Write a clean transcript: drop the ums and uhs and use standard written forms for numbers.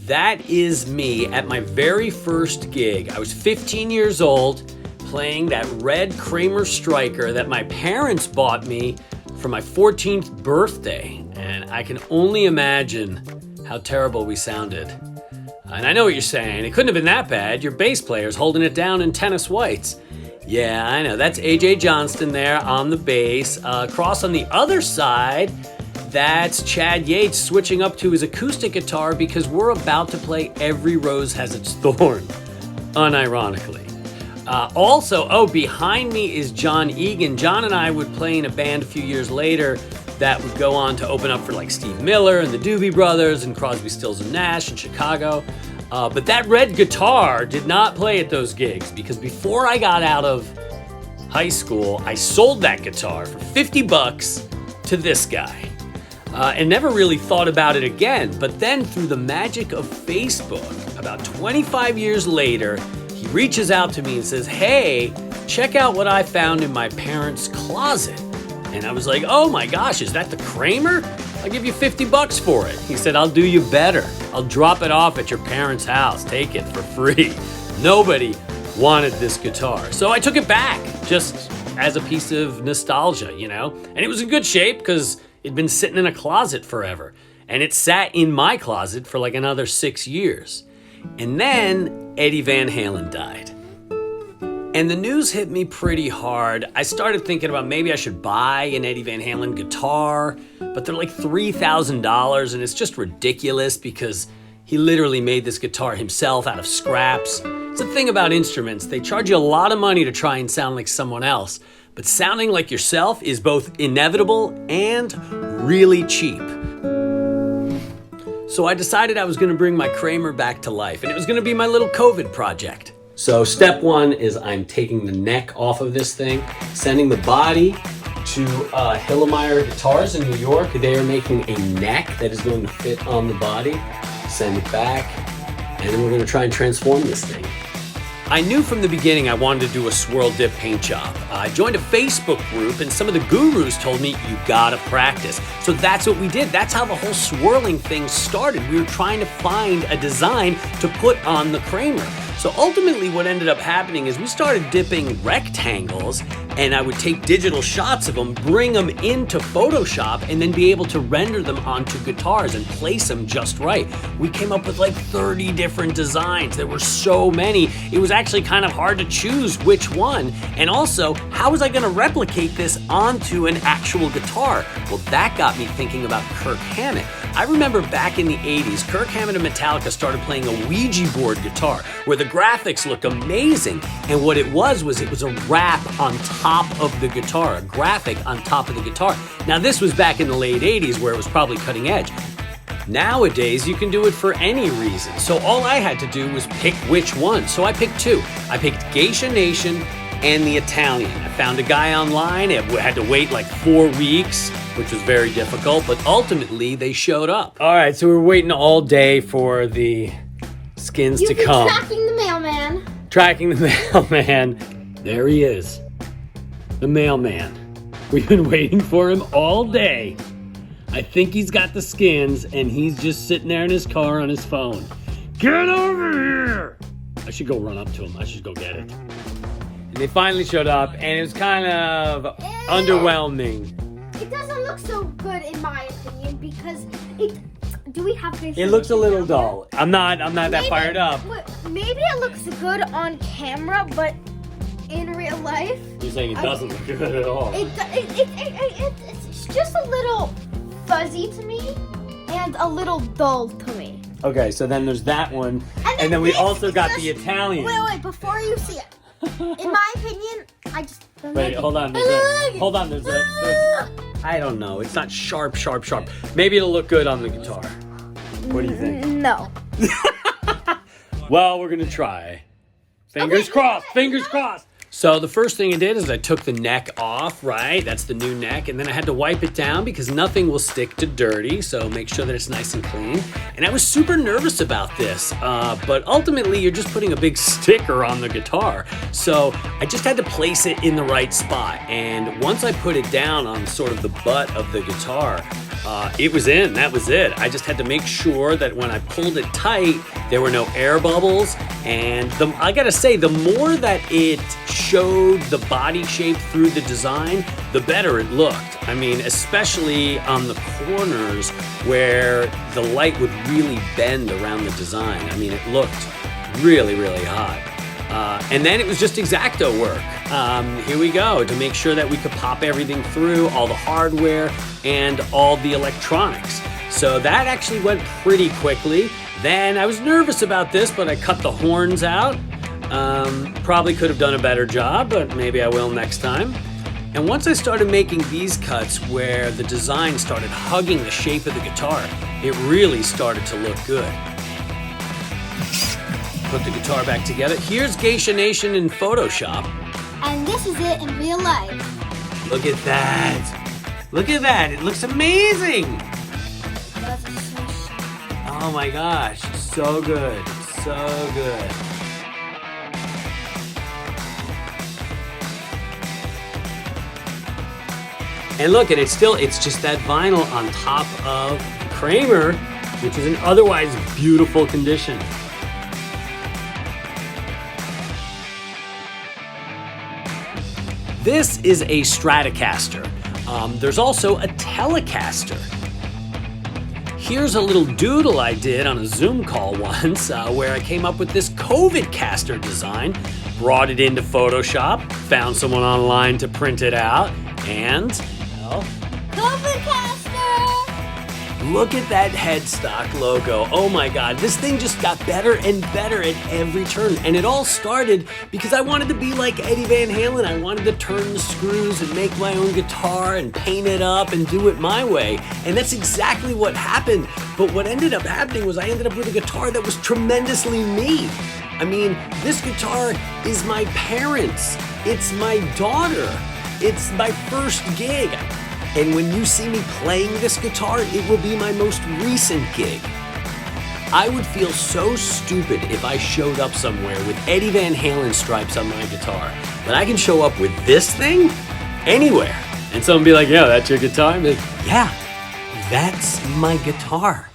That is me at my very first gig. I was 15 years old playing that red Kramer Striker that my parents bought me for my 14th birthday. And I can only imagine how terrible we sounded. And I know what you're saying. It couldn't have been that bad. Your bass player's holding it down in tennis whites. Yeah, I know. That's AJ Johnston there on the bass. Across on the other side, that's Chad Yates switching up to his acoustic guitar because we're about to play Every Rose Has Its Thorn, unironically. Also, behind me is John Egan. John and I would play in a band a few years later that would go on to open up for like Steve Miller and the Doobie Brothers and Crosby, Stills and Nash in Chicago. But that red guitar did not play at those gigs because before I got out of high school, I sold that guitar for $50 to this guy. And never really thought about it again. But then through the magic of Facebook, about 25 years later, he reaches out to me and says, "Hey, check out what I found in my parents' closet." And I was like, "Oh my gosh, is that the Kramer? I'll give you $50 for it." He said, "I'll do you better. I'll drop it off at your parents' house. Take it for free." Nobody wanted this guitar. So I took it back just as a piece of nostalgia, you know? And it was in good shape because it'd been sitting in a closet forever. And it sat in my closet for like another 6 years. And then Eddie Van Halen died. And the news hit me pretty hard. I started thinking about maybe I should buy an Eddie Van Halen guitar, but they're like $3,000 and it's just ridiculous because he literally made this guitar himself out of scraps. It's the thing about instruments. They charge you a lot of money to try and sound like someone else, but sounding like yourself is both inevitable and really cheap. So I decided I was gonna bring my Kramer back to life, and it was gonna be my little COVID project. So step one is I'm taking the neck off of this thing, sending the body to Hillemeyer Guitars in New York. They are making a neck that is going to fit on the body. Send it back, and then we're gonna try and transform this thing. I knew from the beginning I wanted to do a swirl dip paint job. I joined a Facebook group and some of the gurus told me you gotta practice. So that's what we did. That's how the whole swirling thing started. We were trying to find a design to put on the Kramer. So ultimately what ended up happening is we started dipping rectangles and I would take digital shots of them, bring them into Photoshop, and then be able to render them onto guitars and place them just right. We came up with like 30 different designs. There were so many. It was actually kind of hard to choose which one. And also, how was I gonna replicate this onto an actual guitar? Well, that got me thinking about Kirk Hammett. I remember back in the 80s, Kirk Hammett and Metallica started playing a Ouija board guitar where the graphics looked amazing. And what it was a wrap on top of the guitar, a graphic on top of the guitar. Now this was back in the late 80s where it was probably cutting edge. Nowadays, you can do it for any reason. So all I had to do was pick which one. So I picked two. I picked Geisha Nation and the Italian. I found a guy online. I had to wait like 4 weeks, which was very difficult, but ultimately they showed up. All right, so we're waiting all day for the skins to come. Tracking the mailman. Tracking the mailman. There he is. The mailman. We've been waiting for him all day. I think he's got the skins and he's just sitting there in his car on his phone. Get over here! I should go run up to him. I should go get it. And they finally showed up and it was kind of underwhelming. It doesn't look so good in my opinion because do we have this? It looks a little dull. I'm not that fired up. Maybe it looks good on camera, but in real life, You're saying it doesn't look good at all. It's just a little fuzzy to me and a little dull to me. Okay, so then there's that one, and then we also got the Italian. Wait, before you see it. In my opinion, I just don't Wait, like hold on. There's I don't know. It's not sharp. Maybe it'll look good on the guitar. What do you think? No. Well, we're gonna try. Fingers crossed. So the first thing I did is I took the neck off, right? That's the new neck. And then I had to wipe it down because nothing will stick to dirty. So make sure that it's nice and clean. And I was super nervous about this, but ultimately you're just putting a big sticker on the guitar. So I just had to place it in the right spot. And once I put it down on sort of the butt of the guitar, it was in, that was it. I just had to make sure that when I pulled it tight, there were no air bubbles. And I gotta say, the more that it showed the body shape through the design, the better it looked. I mean, especially on the corners where the light would really bend around the design. I mean, it looked really, really hot. And then it was just X-Acto work. Here we go, to make sure that we could pop everything through, all the hardware and all the electronics. So that actually went pretty quickly. Then I was nervous about this, but I cut the horns out. Probably could have done a better job, but maybe I will next time. And once I started making these cuts where the design started hugging the shape of the guitar, it really started to look good. Put the guitar back together. Here's Geisha Nation in Photoshop. And this is it in real life. Look at that. Look at that. It looks amazing. Oh my gosh. So good. So good. And look, and it's just that vinyl on top of Kramer, which is in otherwise beautiful condition. This is a Stratocaster. There's also a Telecaster. Here's a little doodle I did on a Zoom call once where I came up with this CovidCaster design, brought it into Photoshop, found someone online to print it out, and, well, CovidCaster! Look at that headstock logo. Oh my God, this thing just got better and better at every turn. And it all started because I wanted to be like Eddie Van Halen. I wanted to turn the screws and make my own guitar and paint it up and do it my way. And that's exactly what happened. But what ended up happening was I ended up with a guitar that was tremendously me. I mean, this guitar is my parents'. It's my daughter. It's my first gig. And when you see me playing this guitar, it will be my most recent gig. I would feel so stupid if I showed up somewhere with Eddie Van Halen stripes on my guitar. But I can show up with this thing anywhere. And someone be like, yeah, that's your guitar? I'm like, yeah, that's my guitar.